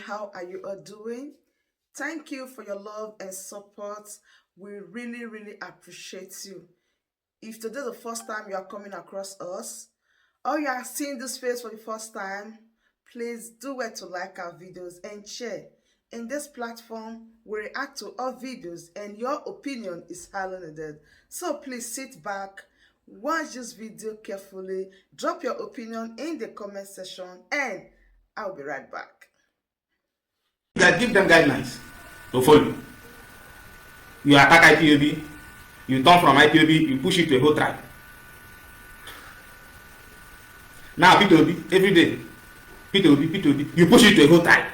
how are you all doing? Thank you for your love and support. We really appreciate you. If today is the first time you are coming across us, or you are seeing this face for the first time, please do it to like our videos and share. In this platform, we react to all videos and your opinion is highly needed. So please sit back, watch this video carefully, drop your opinion in the comment section, and I'll be right back. That give them guidelines to follow. You attack IPOB, you turn from IPOB, you push it to a whole tribe. Now P2B, every day, P2B, you push it to a whole tribe.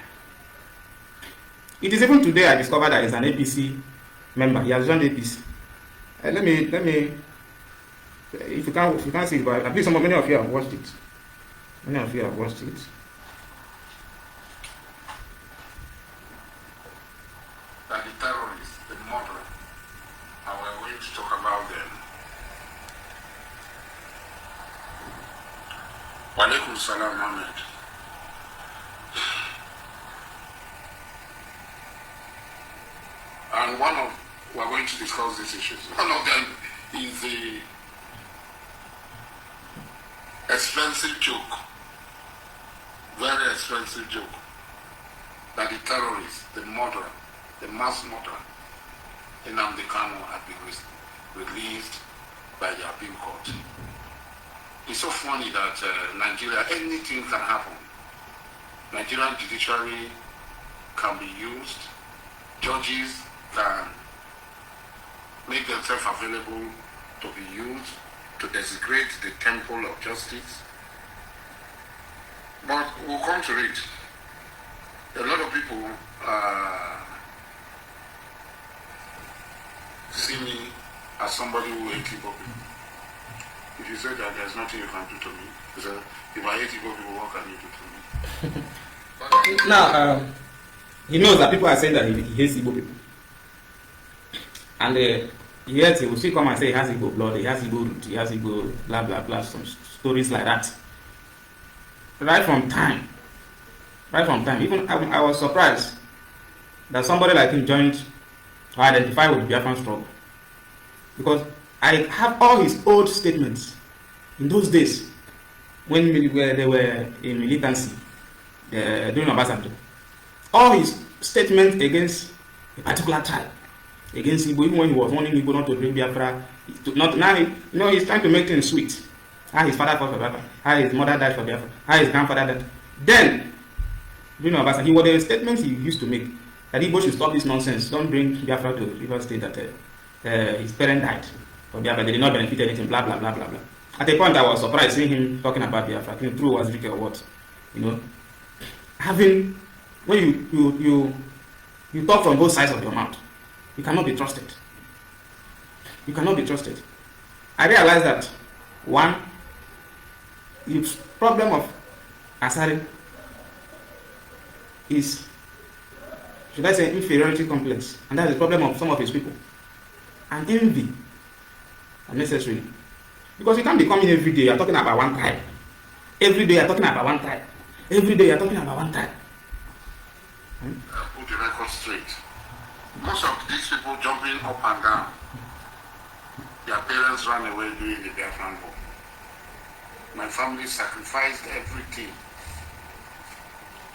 It is even today I discovered that he's an APC member. He has joined APC. Let me. If you can't see it, but at least many of you have watched it. Many of you have watched it. That the terrorists, the murderer, and we're going to talk about them. Walaikum salam, Ahmed. And we're going to discuss these issues. One of them is the expensive joke, very expensive joke, that the terrorists, the murderer, the mass murderer in Nnamdi Kanu had been released by the appeal court. It's so funny that Nigeria, anything can happen. Nigerian judiciary can be used, judges can make themselves available to be used to desecrate the temple of justice. But we'll come to it. A lot of people see me as somebody who hates Igbo people. If you say that there's nothing you can do to me, you say, if I hate Igbo people, what can you do to me? Now, he knows that people are saying that he hates Igbo people. And yet he will still come and say he has Igbo blood, he has Igbo root, he has Igbo blah blah blah, some stories like that. Right from time. Even I was surprised that somebody like him joined or identified with the Biafran struggle. Because I have all his old statements in those days when they were in militancy during Obasanjo. All his statements against a particular tribe, against Igbo, even when he was warning Igbo not to bring Biafra, he's trying to make things sweet. How his father fought for Biafra, how his mother died for Biafra, how his grandfather died. Then, during Obasanjo, he was the statements he used to make that Igbo should stop this nonsense. Don't bring Biafra to River State that his parent died for Biafra. They did not benefit anything, blah blah blah blah blah. At a point, I was surprised seeing him talking about Biafra. True was Ricky or what, when you talk from both sides of your mouth, you cannot be trusted. You cannot be trusted. I realized that one, the problem of Asari is, should I say, inferiority complex, and that is the problem of some of his people. And envy, unnecessarily. Because you can't be coming every day, you're talking about one tribe. Every day you're talking about one tribe. Every day you're talking about one tribe. Put the record straight. Most of these people jumping up and down, their parents ran away during the Biafran War. My family sacrificed everything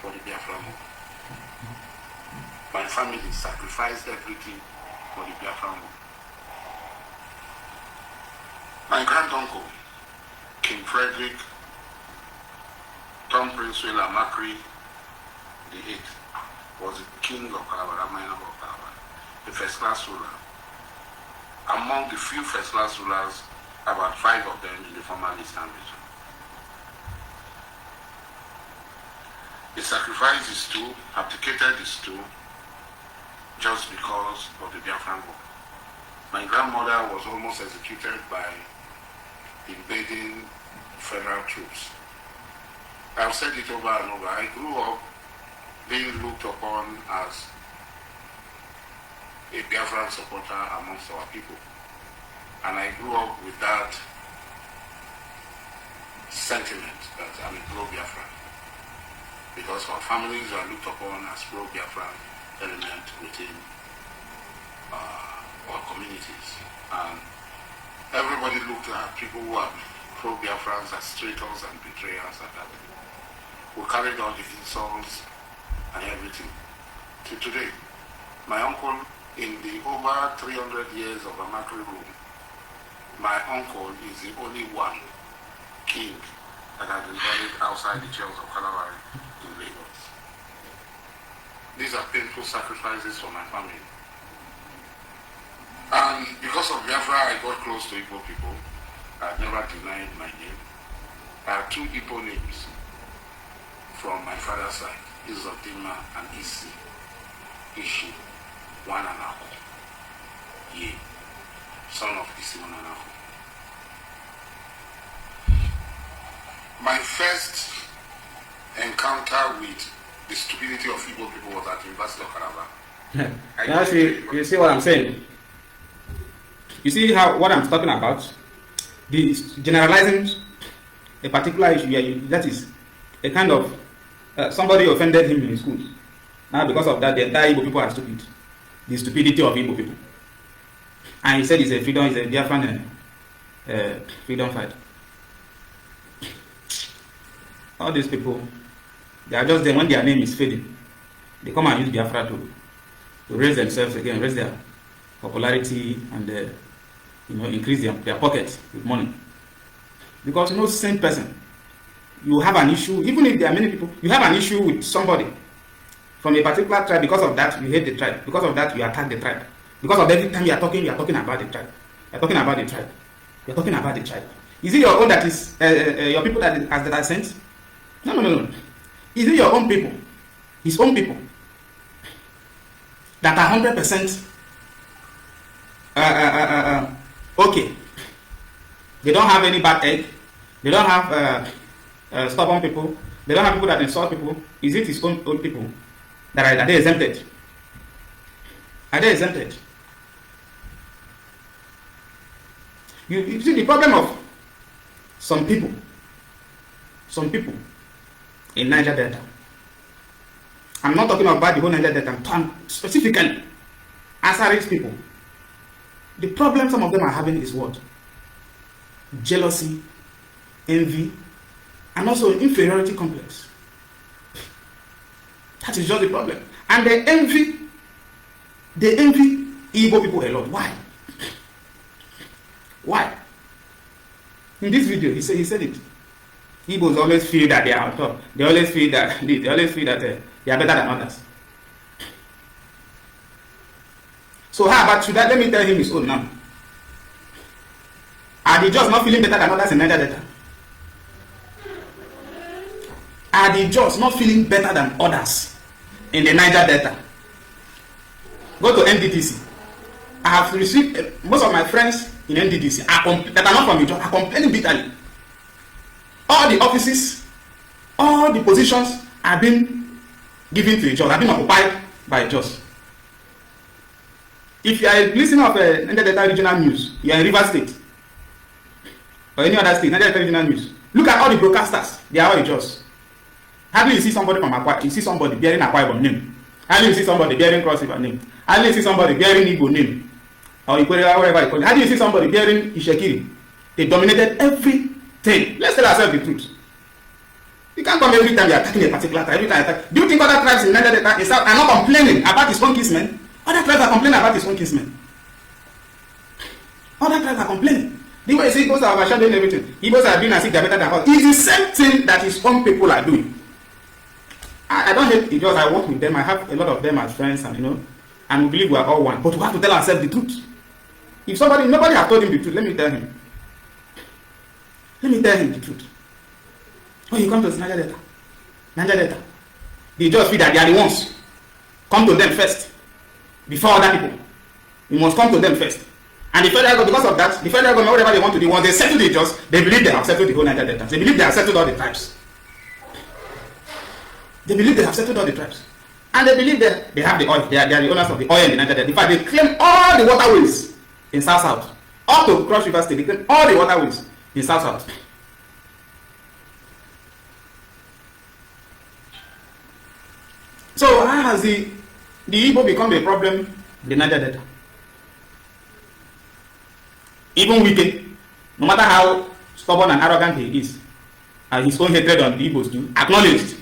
for the Biafran War. My family sacrificed everything for the Biafran War. My grand-uncle, King Frederick, Tom Prince Willa Makri, the 8th, was the king of Calabar, the first-class ruler. Among the few first-class rulers, about 5 of them in the former Eastern region. He sacrificed his stool, abdicated his stool, just because of the Biafran War. My grandmother was almost executed by invading federal troops. I've said it over and over. I grew up being looked upon as a Biafran supporter amongst our people. And I grew up with that sentiment that I'm a pro-Biafran. Because our families are looked upon pro-Biafran element within our communities. And everybody looked at people who are pro-Biafrans as traitors and betrayers and that. We carried all the insults and everything. Till today, my uncle, in the over 300 years of Amakri rule, my uncle is the only one king that has been buried outside the jails of Kalawari in Lagos. These are painful sacrifices for my family. And because of Biafra, I got close to Igbo people. I never denied my name. I have two Igbo names from my father's side, Izodima and Isi. Ishi, one Anako. Ye, son of Isi one Anako. My first encounter with the stupidity of Igbo people was at the University of Calabar. You see what I'm saying? You see what I'm talking about? The generalizing a particular issue, that is a kind of somebody offended him in school. Now because of that, the entire Igbo people are stupid. The stupidity of Igbo people. And he said he's a Biafran freedom fighter. All these people, they are just there when their name is fading. They come and use Biafra to raise themselves again, raise their popularity and increase their pockets with money. Because same person, you have an issue, even if there are many people, you have an issue with somebody from a particular tribe. Because of that, you hate the tribe. Because of that, you attack the tribe. Because of every time you are talking about the tribe. You're talking about the tribe. You're talking about the tribe. Is it your own that is your people that are sent? No. Is it your own people? His own people that are 100% okay. They don't have any bad egg. They don't have stubborn people. They don't have people that insult people. Is it his own people that are they exempted? Are they exempted? You see the problem of some people in Niger Delta. I'm not talking about the whole Niger Delta. I'm talking specifically Asari people. The problem some of them are having is what? Jealousy, envy, and also inferiority complex. That is just the problem. And they envy Igbo people a lot. Why? Why? In this video, he said it. Igbos always feel that they are on top. They always feel that they are better than others. So how about that? Let me tell him his own now. Are they just not feeling better than others in Niger Delta? Are they just not feeling better than others in the Niger Delta? Go to NDDC. I have received most of my friends in NDDC that are not from Ijaw are complaining bitterly. All the offices, all the positions are being given to Ijaw, have been occupied by Ijaws. If you are a listener of Niger Delta Regional News, you are in Rivers State or any other state, Niger Delta Regional News, look at all the broadcasters, they are all Ijaws. Hardly you see somebody from Akwa, you see somebody bearing Akwa Ibom name. Hardly you see somebody bearing Cross River name. Hardly you see somebody bearing Igbo name. Or whatever you call it. Hardly you see somebody bearing Ishekiri. They dominated everything. Let's tell ourselves the truth. You can't come every time you are attacking a particular tribe. Every time you attack. Do you think other tribes in Niger Delta in South are not complaining about his own kinsmen? Other tribes are complaining about his own kinsmen. Other tribes are complaining. The way Igbos are overshadowing everything. Igbos are doing as if they are better than us. It's the same thing that his own people are doing. I don't hate Igbos. I work with them. I have a lot of them as friends, and and we believe we are all one. But we have to tell ourselves the truth. If nobody has told him the truth, let me tell him. Let me tell him the truth. When you come to Niger Delta, they just feel that they are the ones. Come to them first, before other people. You must come to them first. And the federal government, because of that, the federal government, whatever they want to do, once they settle the Ijaws, they believe they have settled the whole Niger Delta. They believe they have settled all the tribes. They believe they have settled all the tribes. And they believe that they have the oil. They are the owners of the oil in the Niger Delta. In fact, they claim all the waterways in South. Up to Cross River State, they claim all the waterways in South. So how has the Igbo become a problem in the Niger Delta? Even Wike, no matter how stubborn and arrogant he is, and his own hatred on the Igbos too, acknowledged.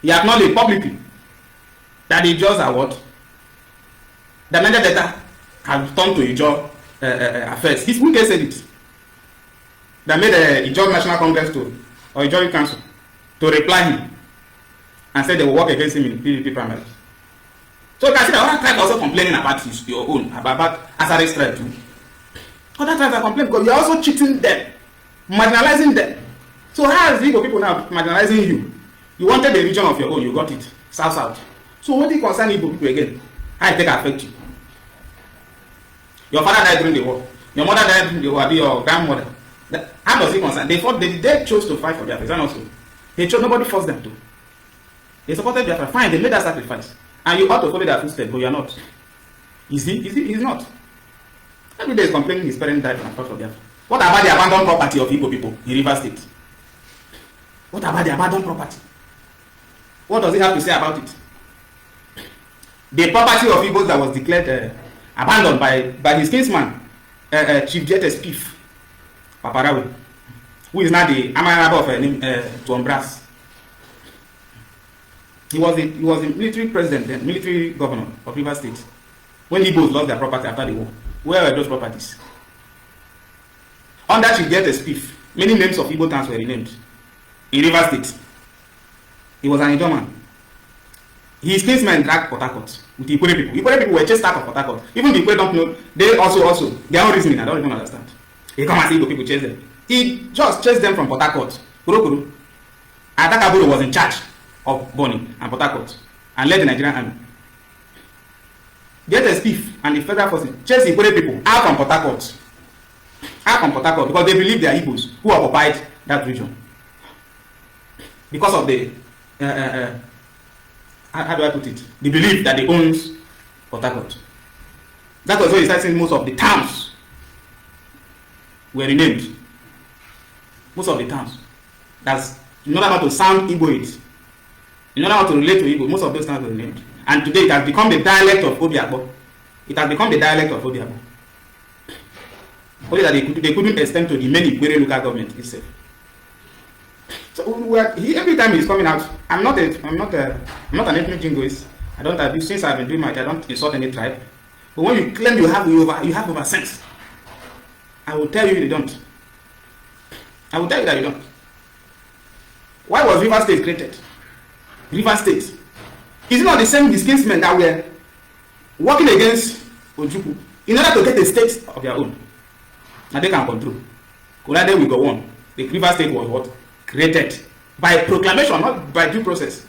He acknowledged publicly that the Ijaws are what? The Niger Delta have turned to Ijaw affairs. His Wike said it. That made a Ijaw National Congress or Ijaw Council to reply him and said they will work against him in PDP primaries. So you can see that other tribes are also complaining about your own, about Asari tribe too. Other tribes are complaining because you are also cheating them, marginalizing them. So how is the Igbo people now marginalizing you? You wanted the region of your own, you got it, south. So what do you concern Igbo people again? How it take affect you? Your father died during the war. Your mother died during the war. Your grandmother. How does it concern? They chose to fight for Biafra. Is that not so? They chose. Nobody forced them to. They supported Biafra. Fine, they made that sacrifice, and you ought to follow their footsteps, but you are not. Is he? He's not. Every day is complaining his parents died and fought for Biafra. What about the abandoned property of Igbo people in Rivers State? What about the abandoned property? What does he have to say about it? The property of Igbos that was declared abandoned by his kinsman, Chief Jetes Pif Paparawe, who is now the Amaraba of Ctiòñ Brass. He was the military president and military governor of Rivers State when Igbos lost their property after the war. Where were those properties? Under Chief Jetes Pif, many names of Igbo towns were renamed in Rivers State. He was an Ijaw man. His kinsmen dragged Port Harcourt with the Ikwere people. Ikwere people were chased out of Port Harcourt. Even the Ikwere don't know. They also their own reasoning. I don't even understand. He come and see Igbo people chase them. He just chased them from Port Harcourt. Kuru. Atakaburu was in charge of Bonny and Port Harcourt and led the Nigerian army. Get a spiff and the federal forces chased the Ikwere people out from Port Harcourt. Because they believe they are Igbos who occupied that region. Because of the how do I put it? The belief that they owns Port Harcourt. That was why you start seeing most of the towns were renamed. Most of the towns. That's in order not to sound Igboid. In order not to relate to Igbo, most of those towns were renamed. And today it has become the dialect of Obiagbo. It has become the dialect of Obiagbo. Only that they couldn't extend to the many Ikwere local government itself. So every time he's coming out, I'm not an ethnic jingoist. I don't abuse. Since I've been doing my, I don't insult any tribe. But when you claim you have over sense, I will tell you you don't. I will tell you that you don't. Why was Rivers State created? Rivers State. Is it not the same kinsmen that were working against Ojukwu in order to get a state of their own? Now they can control. Then we go on. The Rivers State was what? Created by proclamation, not by due process.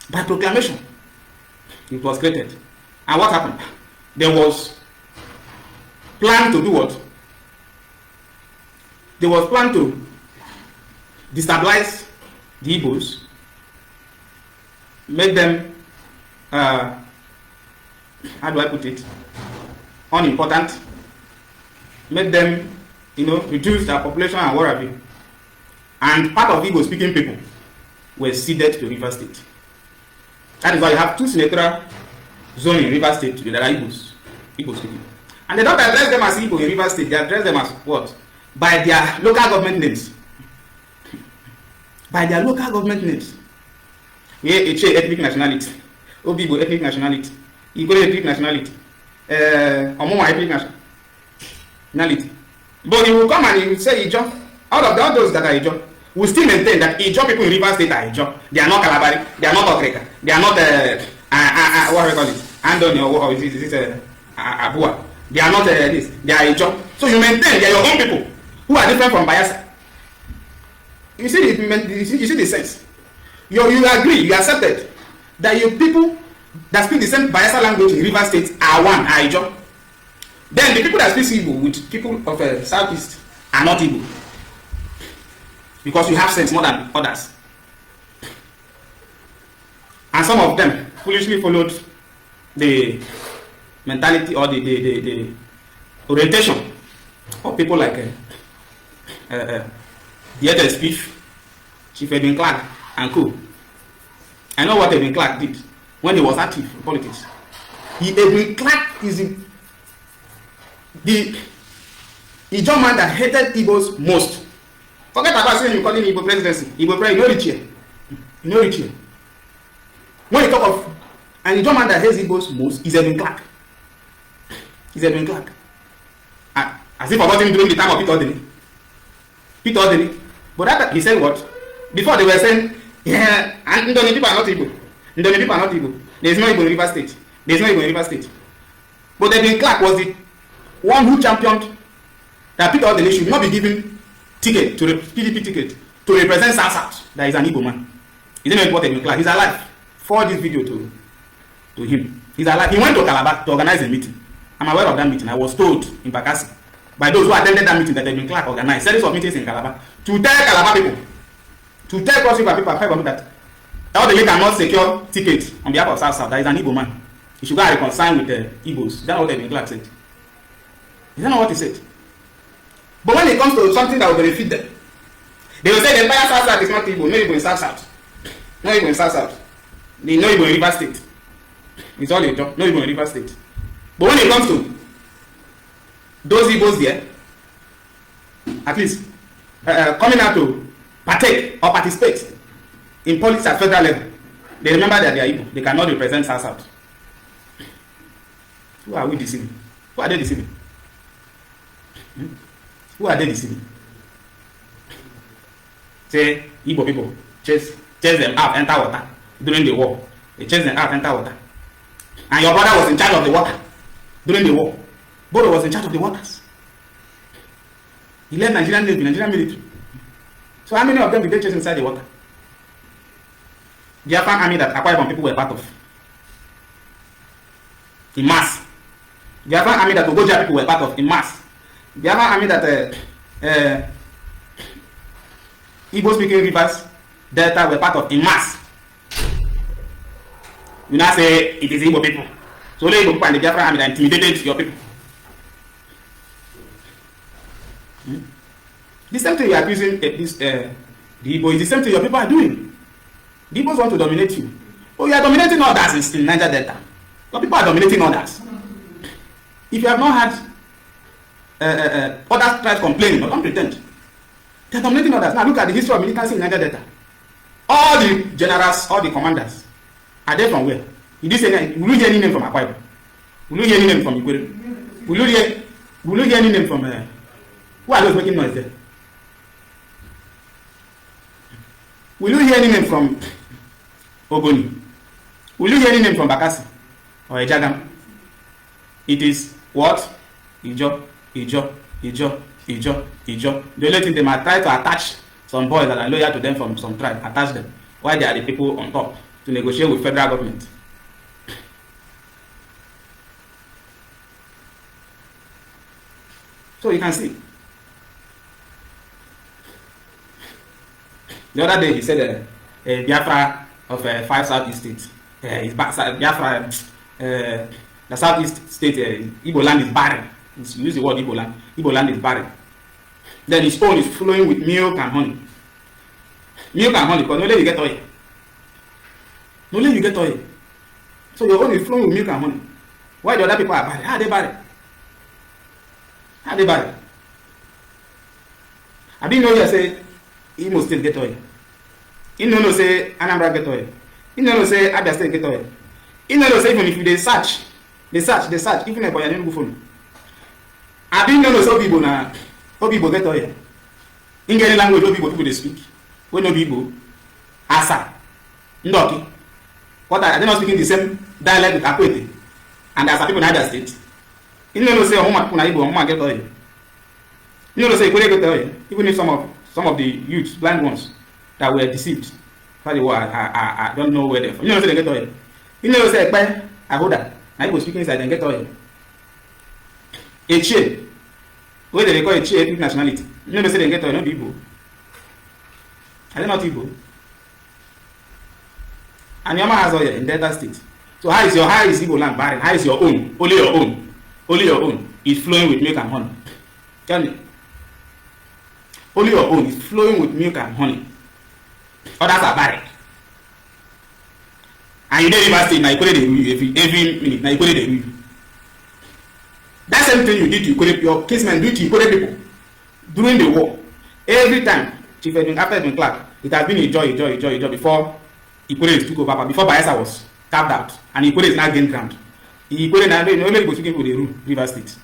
By proclamation. It was created. And what happened? There was plan to do what? There was plan to destabilize the Igbos, make them, how do I put it, unimportant, make them, reduce their population and what have you. And part of Igbo speaking people were ceded to Rivers State. That is why you have two senatorial zones in Rivers State that are Igbo speaking. And they don't address them as Igbo in Rivers State, they address them as what? By their local government names. By their local government names. Eche ethnic nationality, Obibo ethnic nationality, Igbo ethnic nationality, Omomo ethnic nationality. But he will come and he will say Ijaw. All those that are Ijaw will still maintain that Ijaw people in Rivers State are Ijaw. They are not Kalabari, they are not Okreka, they are not what do we call it? Andoni or is it Abua. They are not this, they are Ijaw. So you maintain they are your own people who are different from Bayelsa. You see the sense. You agree, you accepted that your people that speak the same Bayelsa language in Rivers State are one, are Ijaw. Then the people that speak Igbo with people of Southeast are not Igbo. Because you have sense more than others. And some of them foolishly followed the mentality or the orientation of people like the other Chief Edwin Clark and co. I know what Edwin Clark did when he was active in politics. Edwin Clark is the Ijaw man that hated Igbos most. Forget about saying you calling Igbo presidency. Igbo president, you know rich here. You know rich here. When you talk of an Ijaw man that hates Igbos most, is Edwin Clark. Is Edwin Clark. As if forgotten during the time of Peter Odili. Peter Odili. But that he said what? Before they were saying, yeah, and Ndoni people are not Igbo. Ndoni people are not Igbo. There is no Igbo in River State. There is no Igbo in River State. But Edwin Clark was the one who championed that Peter Odili should not be given ticket to the PDP ticket to represent South South. That is an Igbo man. He didn't know what Edwin Clark. He's alive. Forward this video to him. He's alive. He went to Calabar to organize a meeting. I'm aware of that meeting. I was told in Bakassi by those who attended that meeting that Edwin Clark organized series of meetings in Calabar to tell Calabar people, to tell Cross River people that Odili cannot secure tickets on behalf of South South. That is an Igbo man. He should go and reconcile with the Igbos. Is that what Edwin Clark said? Is that not what he said? But when it comes to something that will benefit them, they will say the entire South South is not Igbo. No Igbo in South South. No Igbo in South South. No Igbo in River State. It's all a job. No Igbo in River State. But when it comes to those Igbos there, at least coming out to partake or participate in politics at federal level, they remember that they are Igbo. They cannot represent South South. Who are we deceiving? Who are they deceiving? Who are they deceiving? Say Igbo people chase them out, enter water during the war. They chase them out, enter water. And your brother was in charge of the water during the war. Bodo was in charge of the waters. He led Nigerian Navy, Nigerian military. So how many of them did they chase inside the water? The Japan army that Akwa Ibom people were part of. In mass. The Japan army that Ogoja people were part of in mass. The Japan army that Igbo speaking rivers Delta were part of in mass. You now say it is Igbo people. So only Igbo people and the Biafra army that intimidated your people. The same thing you are accusing the Igbo is the same thing your people are doing. The Igbos want to dominate you. Oh, you are dominating others in Niger Delta. Your people are dominating others. If you have not had other tribes complaining, but don't pretend. They are dominating others. Now look at the history of militancy in Niger Delta. All the generals, all the commanders, are they from where? Will you hear any name from Akwa Ibom? Will you hear any name from Ikwere? Will you hear any name from who are those making noise there? Will you hear any name from Ogoni? Will you hear any name from Bakassi or Ejagam? It is what? Ijaw. The only thing they might try to attach some boys that are loyal to them from some tribe, attach them, while they are the people on top to negotiate with federal government. So you can see. The other day he said Biafra of 5 Southeast states. Biafra, the Southeast state, Igbo land is barren. You use the word Igbo land. Igbo land is barren. Then his own is flowing with milk and honey. Milk and honey, because only you get oil. Only you get oil. So your own is flowing with milk and honey. Why the other people are barren? How are they barren? How are they barren? I didn't know you say Imo State get oil. You know say Anambra get oil. You know say Abia State get oil. You know say even if they search, even if I didn't go phone. I didn't know so people na people get oil. In any language people they speak. When no people Asa, Ndoki. What are they not speaking the same dialect with Akwete? And there are people in Abia State. You know say Homa people na Igbo, Homa get oil. You know say Ikwere get oil. Even if some of the youths, blind ones, that were deceived. I don't know where they're from. You know say they get oil. You know say Ekpe, Ahoda, I go speaking inside and get oil. Eche, where they call Eche ethnic nationality. You know say they get oil, not Igbo. Are they not Igbo? And Yama has oil in Delta State. So how is Igbo land barren? How is your own? Only your own. Only your own is flowing with milk and honey. Tell me. Only your own is flowing with milk and honey. Others are barren. And you dey Rivers State, na Ikore dey rule you every minute, na Ikore dey rule you. That same thing you did to Ikore, your casemen do to Ikore people during the war. Every time, Chief Edwin, after Edwin Clark, it has been a joy before Ikore took over, before Bayelsa was carved out, and Ikore is now gained ground. Ikore now, no only go speaking for the rule, Rivers State.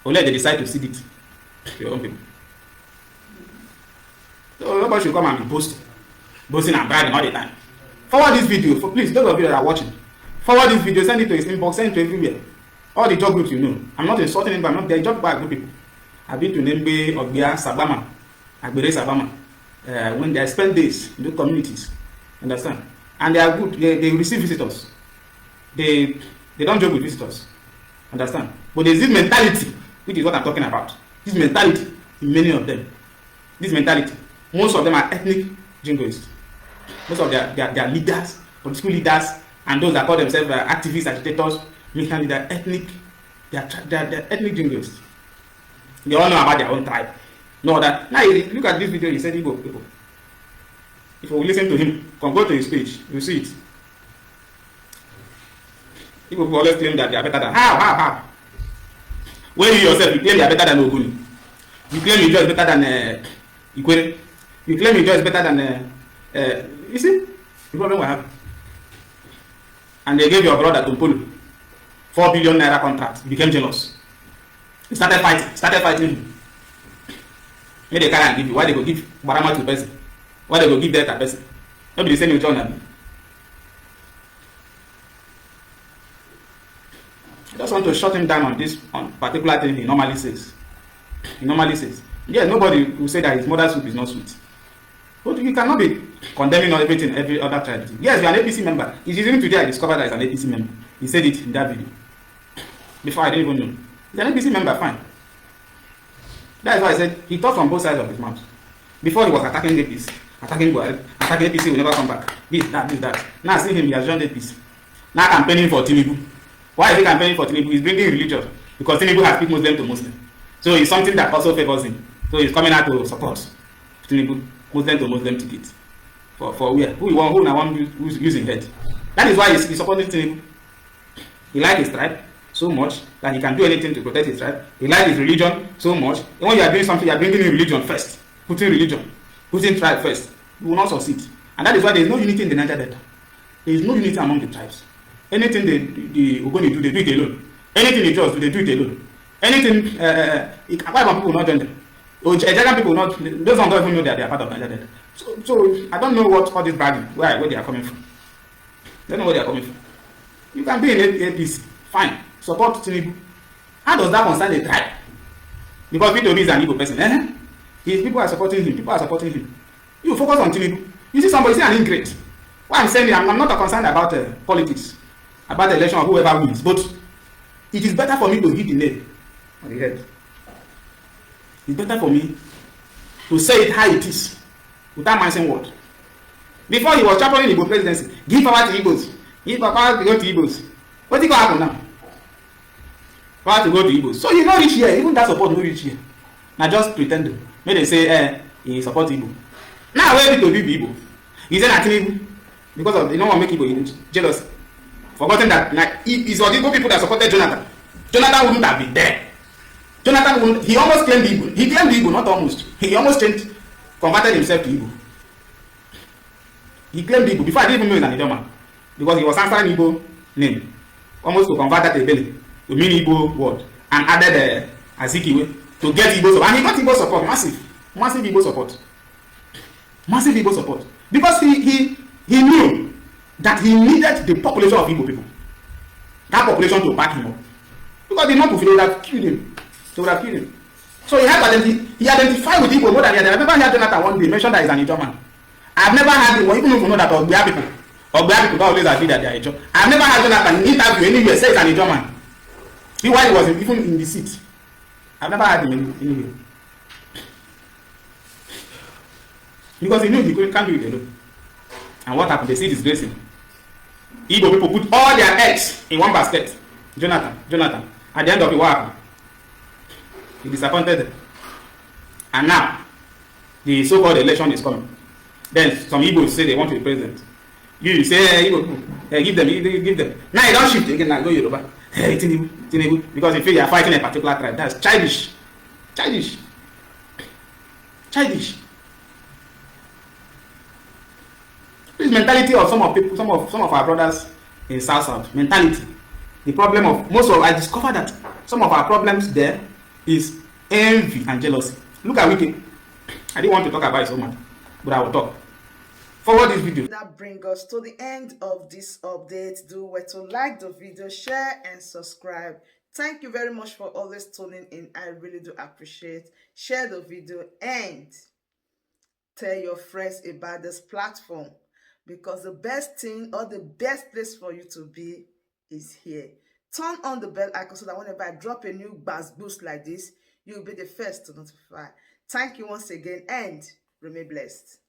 Only they decide to cede it to your own people. So nobody should come and be boasting and bragging all the time. Forward this video, please, those of you that are watching. Forward this video, send it to his inbox, send it to everywhere. All the job groups you know. I'm not insulting anybody, I'm not there. Job group people. I've been to Nembe, Ogbia, Sabama, Agbere, Sabama. When they spend days in the communities, understand? And they are good. They receive visitors. They don't joke with visitors, understand? But there's this mentality, which is what I'm talking about. This mentality in many of them. This mentality. Most of them are ethnic jingoists. Most of their leaders, political leaders, and those that call themselves activists, agitators, militant leaders, they're ethnic jingoists. They all know about their own tribe. No that. Now look at this video. He said Igbo people. If you listen to him, come go to his page, you see it. People always claim that they are better than how. When you yourself you claim you are better than Oguni, you claim you is better than Ikwere, you claim you is better than you see the problem we have. And they gave your brother Tompolo 4 billion naira contract. He became jealous. He started fighting him. Maybe they can't give you. Why they go give Barama to person? Why they go give that to person? Nobody say you John. I just want to shut him down on this particular thing he normally says. Yes, nobody will say that his mother's soup is not sweet. But you cannot be condemning on everything, every other tribe. Yes, you are an APC member. It's even today I discovered that he's an APC member. He said it in that video. Before I didn't even know. He's an APC member, fine. That's why I said he talks on both sides of his mouth. Before he was attacking APC, attacking Buhari, attacking APC will never come back. This, that. Now see him, he has joined APC. Now campaigning for Tinubu. Why is he campaigning for Tinubu? He's bringing religion. Because Tinubu has picked Muslim to Muslim. So it's something that also favors him. So he's coming out to support Tinubu, Muslim to Muslim ticket. For where? Who now one who's using head? That is why he's supporting Tinubu. He likes his tribe so much that he can do anything to protect his tribe. He likes his religion so much. And when you are doing something, you are bringing in religion first. Putting tribe first. You will not succeed. And that is why there is no unity in the Niger Delta. There is no unity among the tribes. Anything the Ogoni do, they do it alone. Anything they just do, they do it alone. Anything, Akwa people will not join them. Ejagan people will not, those don't even know that they are part of Niger Delta. So I don't know what all this bragging, where they are coming from. I don't know where they are coming from. You can be in APC, fine, support Tinubu. How does that concern the tribe? Because Victor is an Igbo person. If people are supporting him. You focus on Tinubu. You see somebody say an ingrate. What I'm saying, I'm not concerned about politics, about the election of whoever wins, but it is better for me to hit the nail on the head. It's better for me to say it how it is without mentioning word. Before he was championing Igbo presidency, give power to Igbos. Give power to go to Igbos. What is going to happen now? Power to go to Igbos. So you not reach here, even that support no reach here. Now just pretend. Maybe they say, he support Igbo. Now where did to be Igbo? He said Tinubu because of they don't want to make Igbo jealous. Forgotten that like it's the Igbo people that supported Jonathan. Jonathan wouldn't have been there. Jonathan wouldn't. He almost claimed Igbo. He claimed Igbo, not almost. He almost converted himself to Igbo. He claimed Igbo before I didn't even know he's an Idoma, because he was answering Igbo name, almost to convert that Ebele to mean Igbo word, and added Azikiwe to get Igbo support. And he got Igbo support, massive Igbo support. Massive Igbo support. Because he knew that he needed the population of Igbo people. That population to back him up. Because the non-Pufi would have killed him. They would have killed him. So he identified with Igbo more than the other. I've never heard Jonathan one day mention that he's an Ijaw. I've never heard him, even if you know that Ogbia people don't always agree that they are Ijaw. I've never heard Jonathan interview anywhere say he's an Ijaw man. See why he was even in the seat. I've never heard him anywhere. Because he knew he can't do it alone. And what happened? They see disgracing. Igbo people put all their eggs in one basket. Jonathan. At the end of it, what happened? He disappointed them. And now, the so-called election is coming. Then some Igbos say they want to be president. You say Igbo people, give them, give them. Now you don't shift again and go Yoruba. Hey, Tinubu, Tinubu, because you feel you are fighting a particular tribe. That's childish. Childish. Childish. This mentality of some of people, some of our brothers in South. Mentality. The problem of I discovered that some of our problems there is envy and jealousy. Look at Wiki. I didn't want to talk about it so much, but I will talk. Forward this video. That brings us to the end of this update. Do well to like the video, share and subscribe. Thank you very much for always tuning in. I really do appreciate. Share the video and tell your friends about this platform, because the best thing or the best place for you to be is here. Turn on the bell icon so that whenever I drop a new boost like this, you'll be the first to notify. Thank you once again and remain blessed.